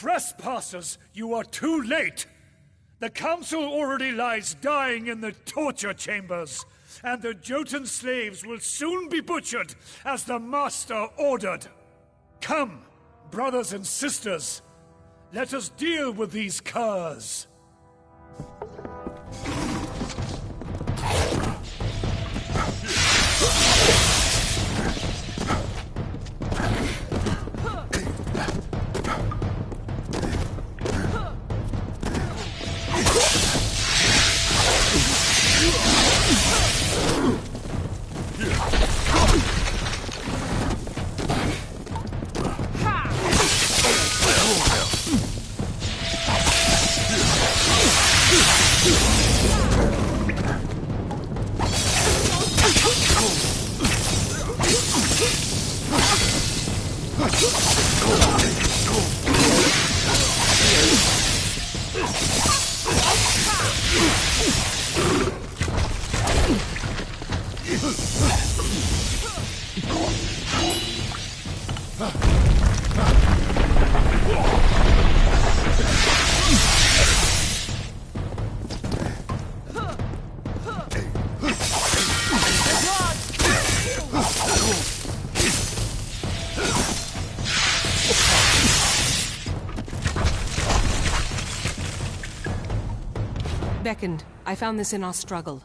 Trespassers, you are too late! The council already lies dying in the torture chambers, and the Jotun slaves will soon be butchered as the master ordered. Come, brothers and sisters, let us deal with these curs. Beckoned. I found this in our struggle.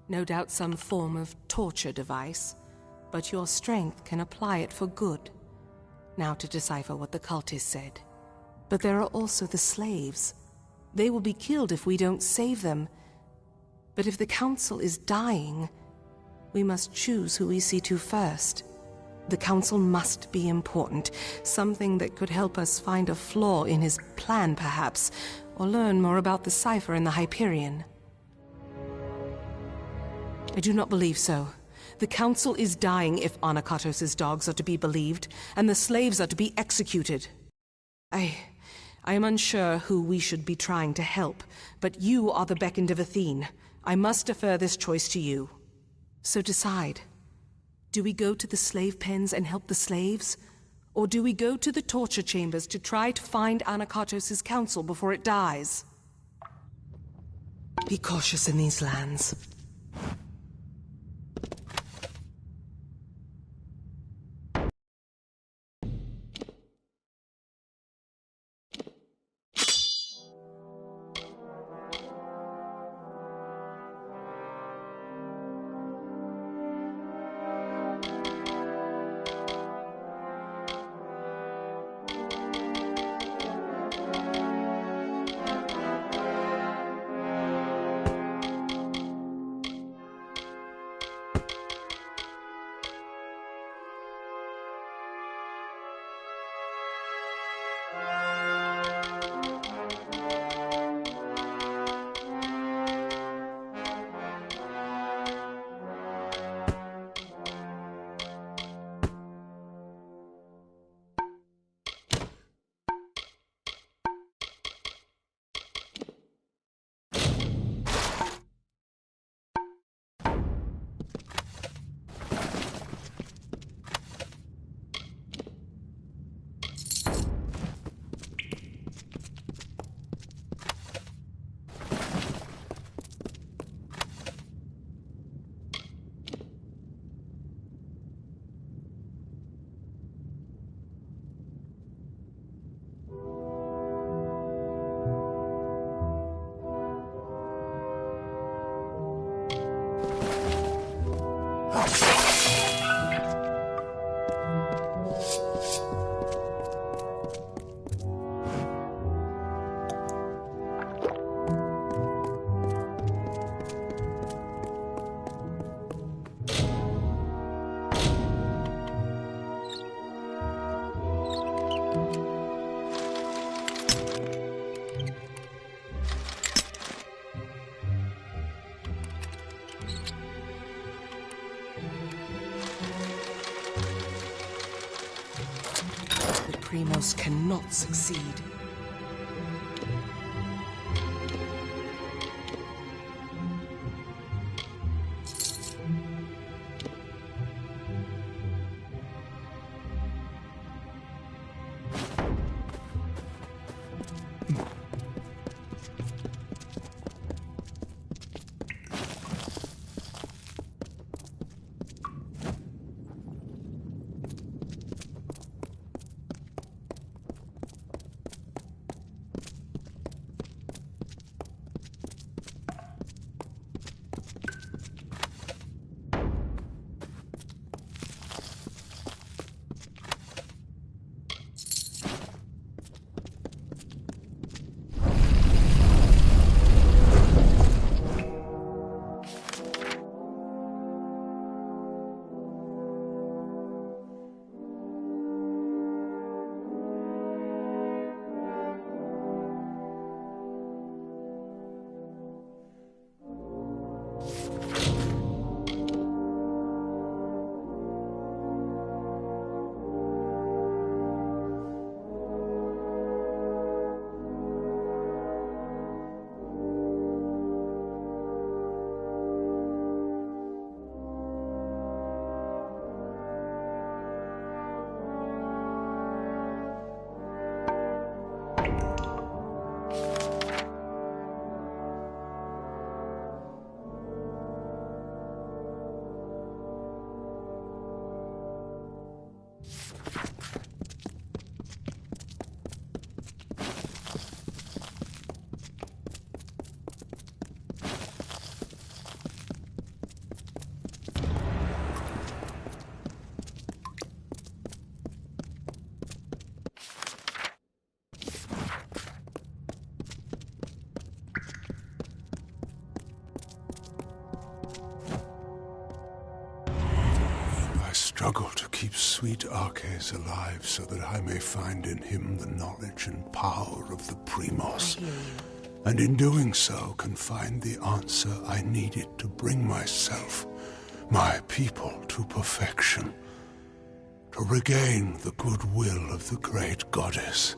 No doubt some form of torture device. But your strength can apply it for good. Now to decipher what the cultists said. But there are also the slaves. They will be killed if we don't save them. But if the council is dying, we must choose who we see to first. The council must be important. Something that could help us find a flaw in his plan, perhaps. Or learn more about the cipher in the Hyperion. I do not believe so. The council is dying if Anakatos' dogs are to be believed, and the slaves are to be executed. I am unsure who we should be trying to help, but you are the Beckoned of Athene. I must defer this choice to you. So decide. Do we go to the slave pens and help the slaves? Or do we go to the torture chambers to try to find Anakatos' council before it dies? Be cautious in these lands. Primos cannot succeed. Struggle to keep sweet Arches alive so that I may find in him the knowledge and power of the Primos. And in doing so can find the answer I needed to bring myself, my people, to perfection. To regain the goodwill of the great goddess.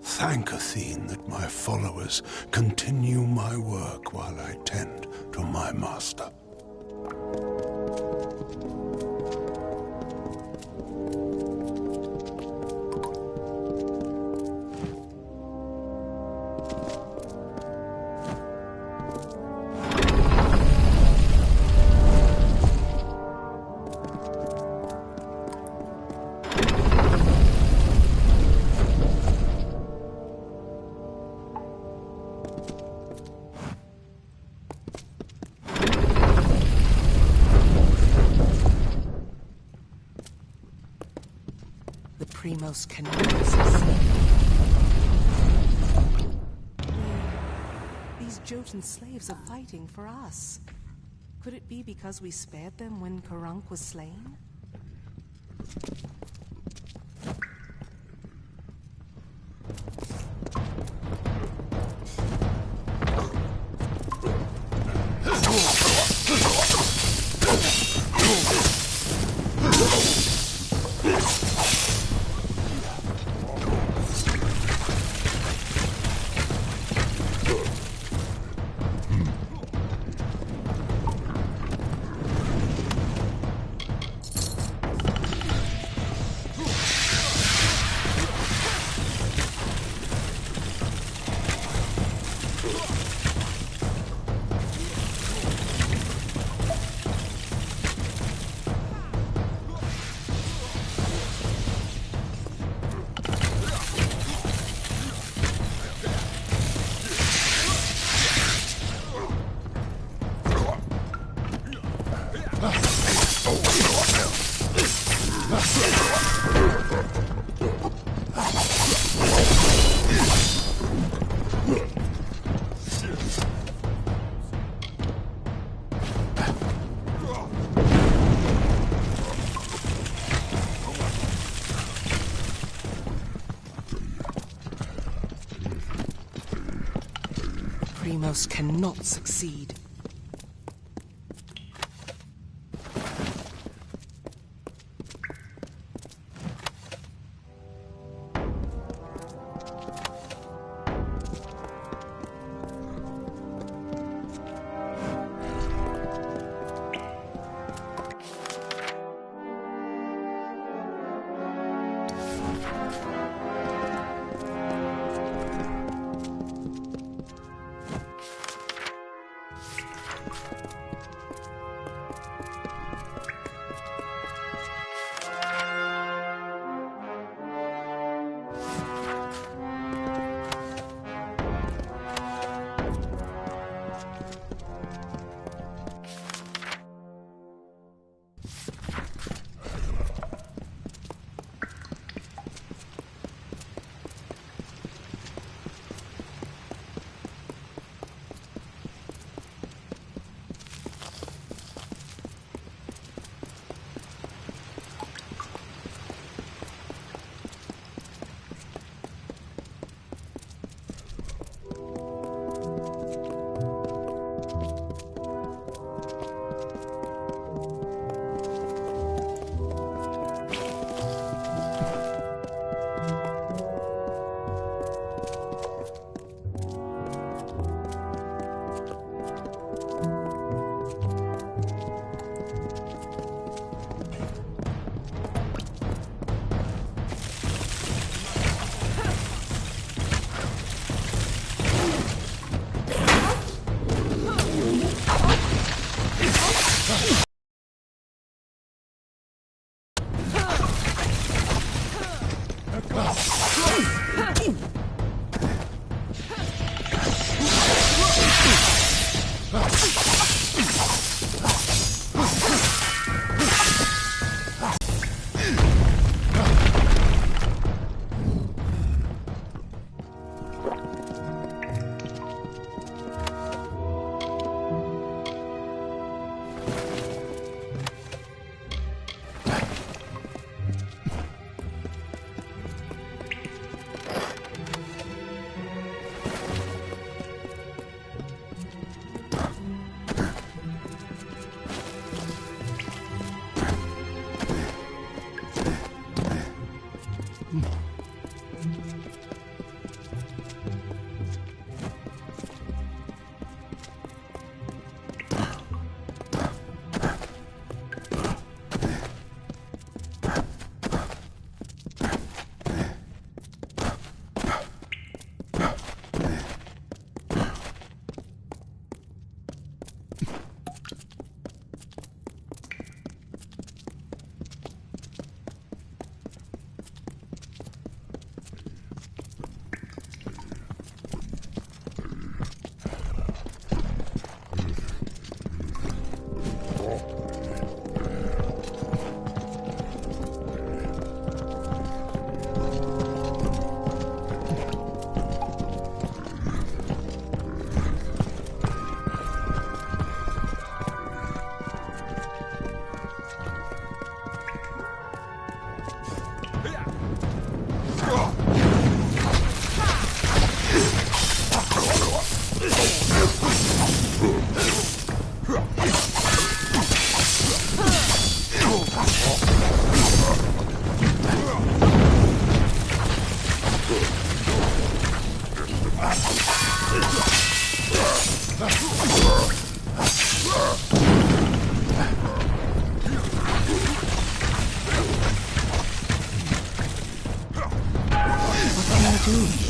Thank Athene that my followers continue my work while I tend to my master. Primos cannot succeed. These Jotun slaves are fighting for us. Could it be because we spared them when Karunk was slain? Primos cannot succeed. What can I do?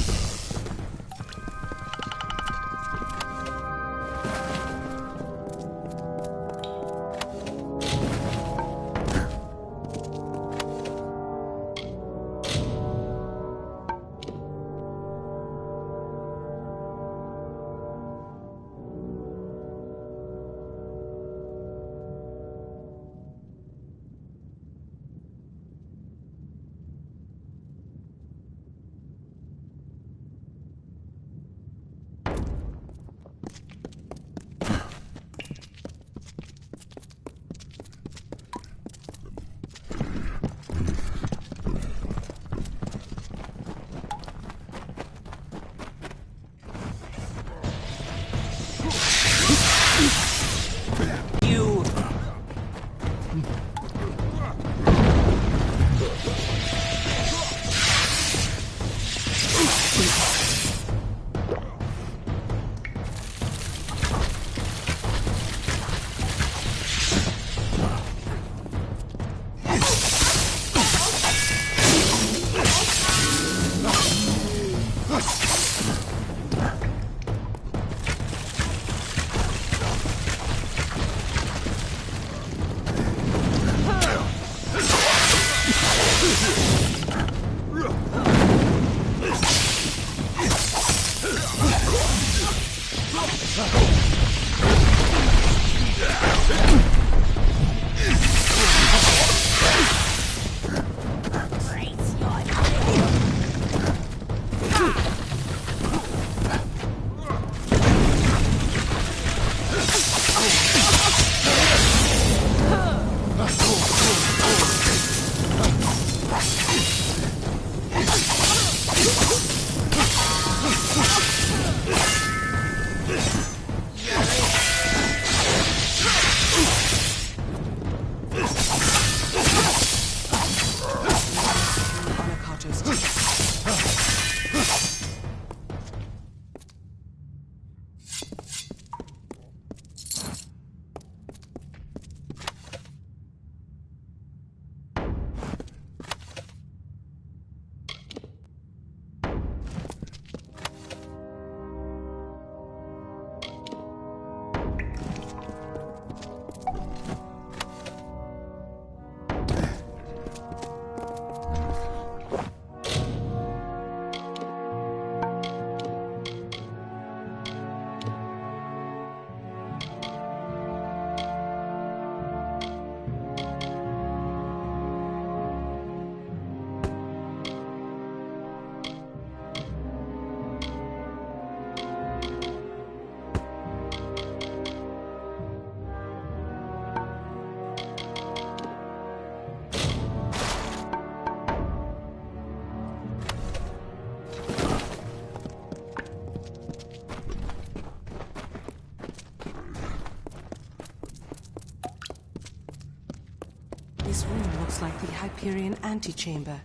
This room looks like the Hyperion antechamber.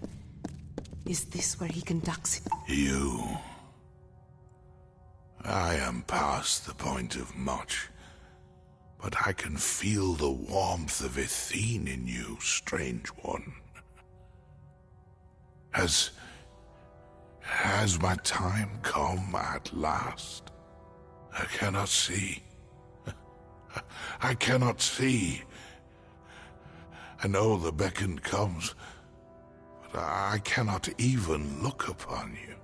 Is this where he conducts it? You. I am past the point of much, but I can feel the warmth of Athene in you, strange one. Has my time come at last? I cannot see. I cannot see. I know the beckon comes, but I cannot even look upon you.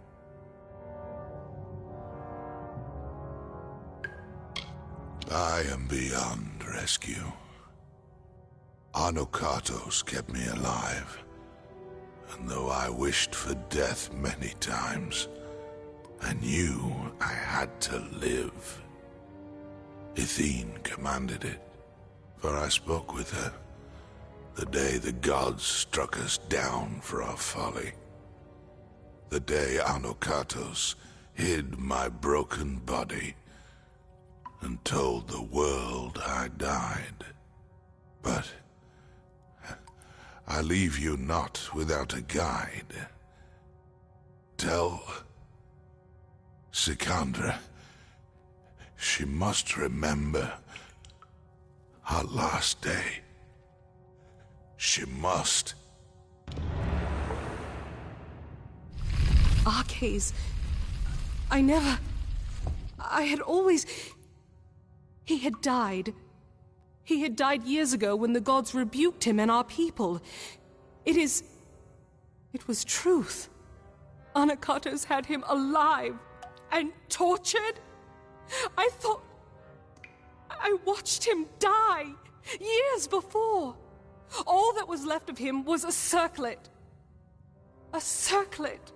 I am beyond rescue. Anukatos kept me alive, and though I wished for death many times, I knew I had to live. Athene commanded it, for I spoke with her the day the gods struck us down for our folly. The day Anukatos hid my broken body and told the world I died. But I leave you not without a guide. Sikandra, she must remember her last day. She must. Arcades. I had always... He had died. He had died years ago when the gods rebuked him and our people. It was truth. Anakatos had him alive and tortured. I thought... I watched him die years before. All that was left of him was a circlet. A circlet.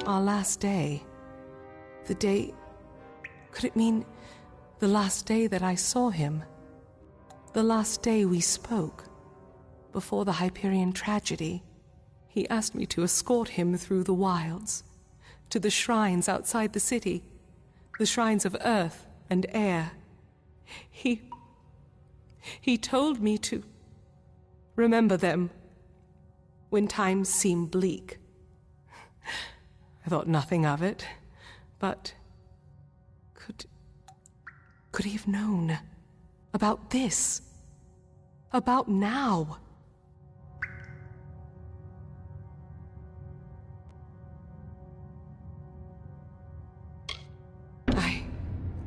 Our last day. The day... Could it mean the last day that I saw him? The last day we spoke, before the Hyperion tragedy. He asked me to escort him through the wilds, to the shrines outside the city, the shrines of earth and air. He told me to remember them when times seem bleak. I thought nothing of it, but could he have known about this? About now?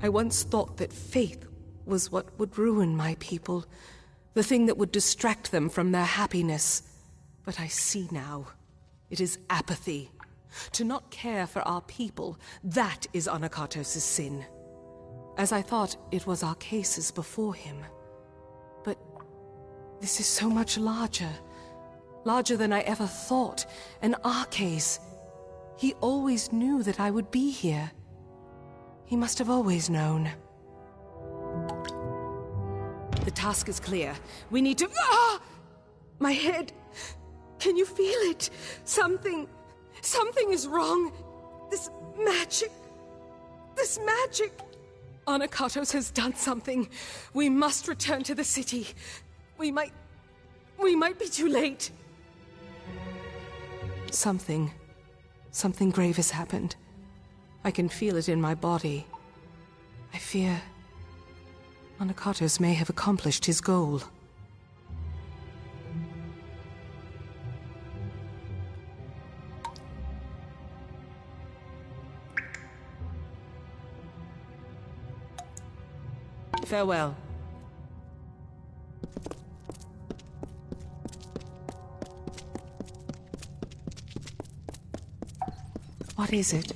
I once thought that faith was what would ruin my people, the thing that would distract them from their happiness. But I see now, it is apathy. To not care for our people, that is Anakatos' sin. As I thought it was our cases before him. But this is so much larger. Larger than I ever thought. An Arcase. He always knew that I would be here. He must have always known. The task is clear. We need to... Ah! My head! Can you feel it? Something is wrong. This magic... Anakatos has done something. We must return to the city. We might be too late. Something grave has happened. I can feel it in my body. I fear Anakatos may have accomplished his goal. Farewell. What is it?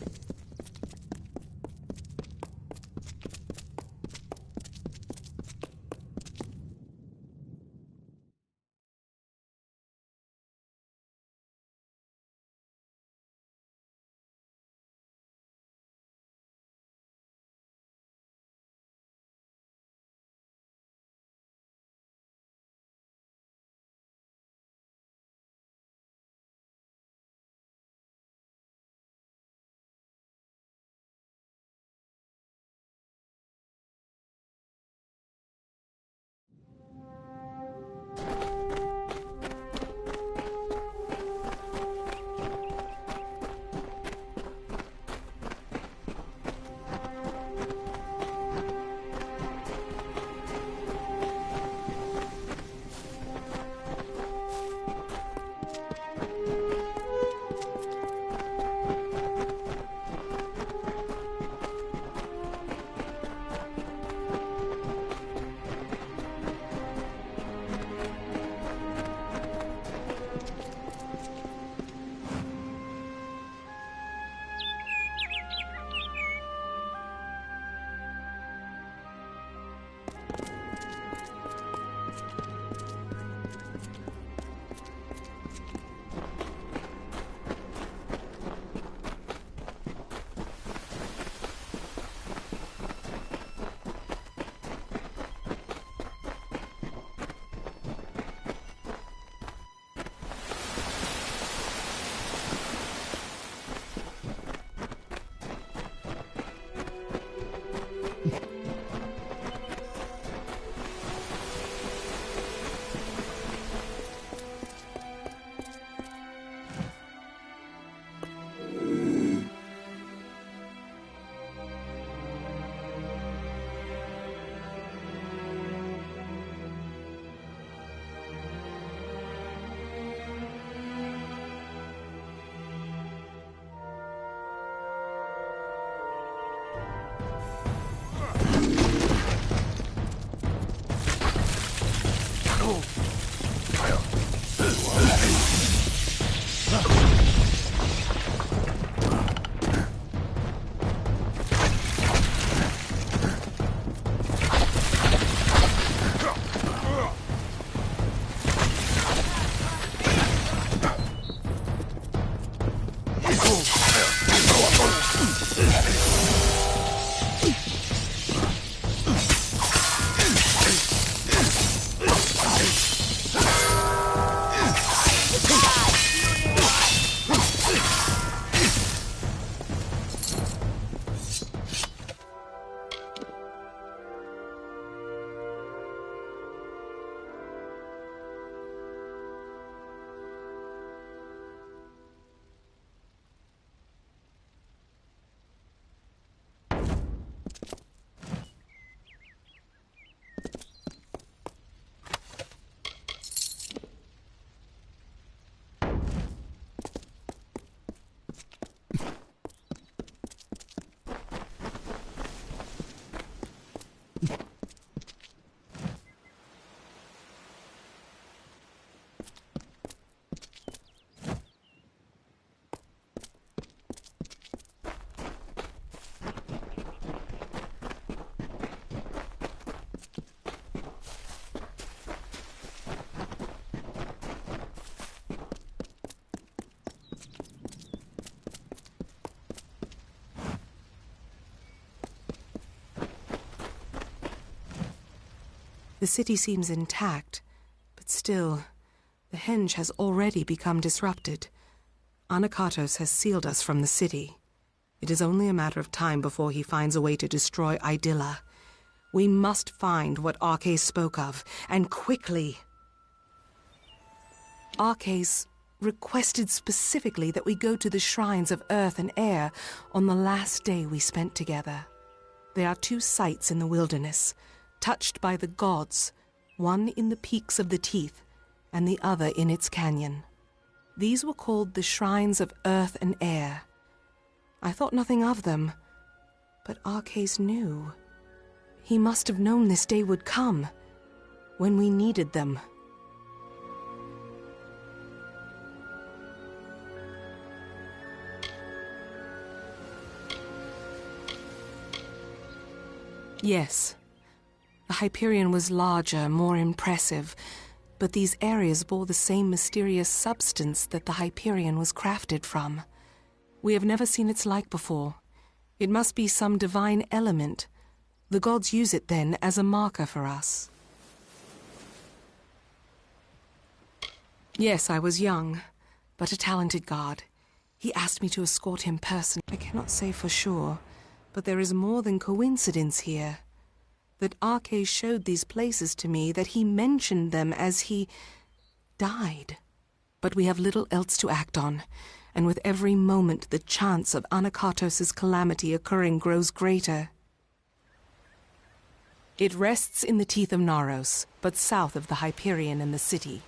The city seems intact, but still, the henge has already become disrupted. Anakatos has sealed us from the city. It is only a matter of time before he finds a way to destroy Idylla. We must find what Arcais spoke of, and quickly. Arcais requested specifically that we go to the shrines of earth and air on the last day we spent together. There are 2 sites in the wilderness, touched by the gods, one in the peaks of the Teeth, and the other in its canyon. These were called the shrines of earth and air. I thought nothing of them, but Arcais knew. He must have known this day would come, when we needed them. Yes, the Hyperion was larger, more impressive, but these areas bore the same mysterious substance that the Hyperion was crafted from. We have never seen its like before. It must be some divine element. The gods use it then as a marker for us. Yes, I was young, but a talented god. He asked me to escort him personally. I cannot say for sure, but there is more than coincidence here. That Arcais showed these places to me, that he mentioned them as he died. But we have little else to act on, and with every moment the chance of Anakatos' calamity occurring grows greater. It rests in the teeth of Naros, but south of the Hyperion and the city.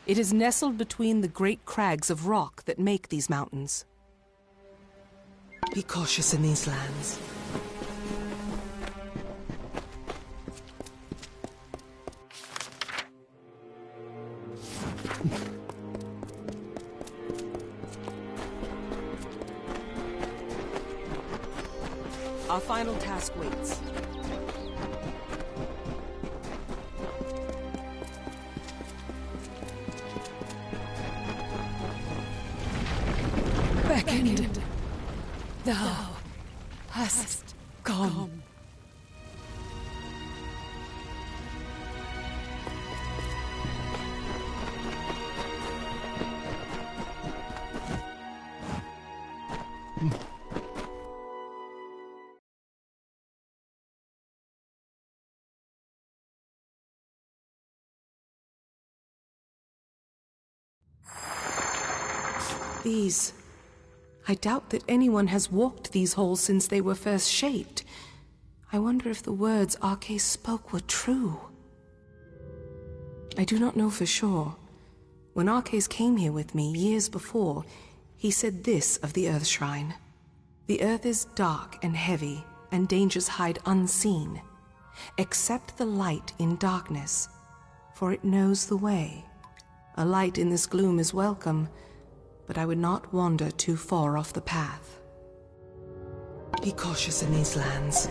It is nestled between the great crags of rock that make these mountains. Be cautious in these lands. Our final task waits. Beckoned, thou hast come. These... I doubt that anyone has walked these halls since they were first shaped. I wonder if the words Arcais spoke were true. I do not know for sure. When Arcais came here with me years before, he said this of the Earth Shrine. The earth is dark and heavy, and dangers hide unseen. Accept the light in darkness, for it knows the way. A light in this gloom is welcome, but I would not wander too far off the path. Be cautious in these lands.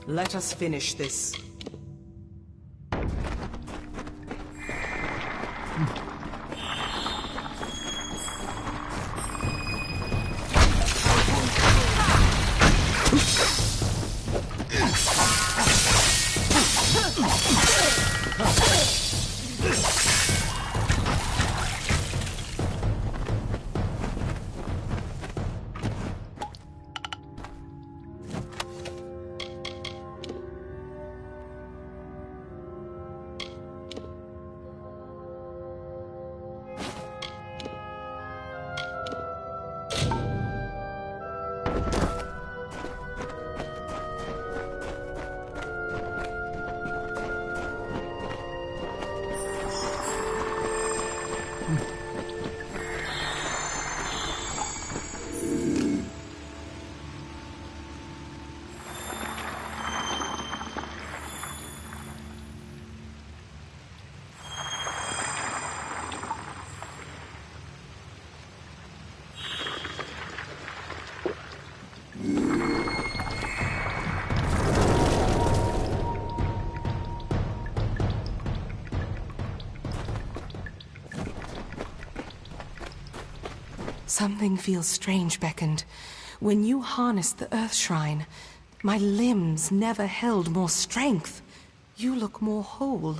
Let us finish this. Something feels strange, Beckoned. When you harnessed the Earth Shrine, my limbs never held more strength. You look more whole,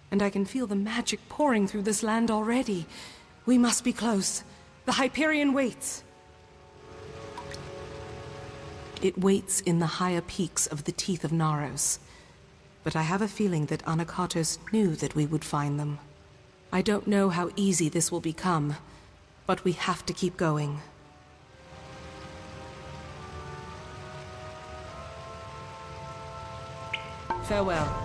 and I can feel the magic pouring through this land already. We must be close. The Hyperion waits. It waits in the higher peaks of the Teeth of Naros. But I have a feeling that Anakatos knew that we would find them. I don't know how easy this will become, but we have to keep going. Farewell.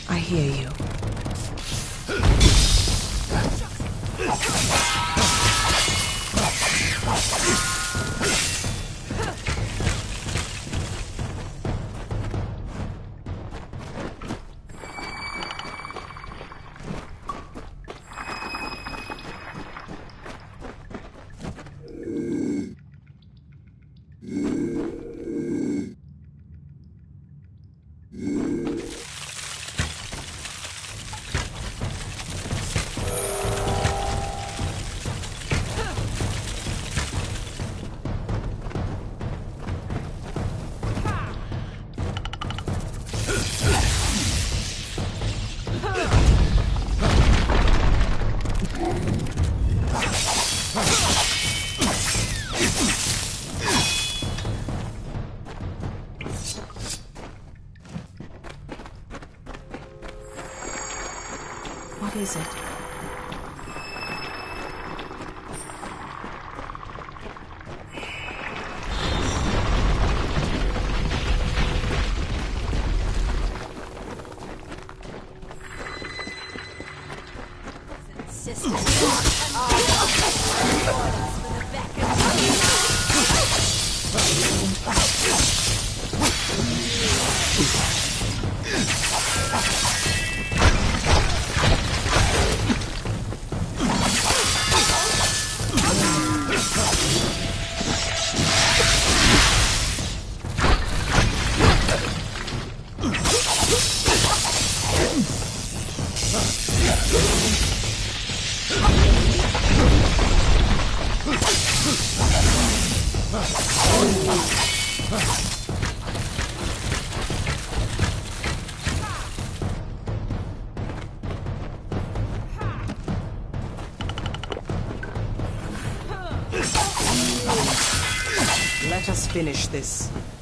I hear you. What is it? finish this.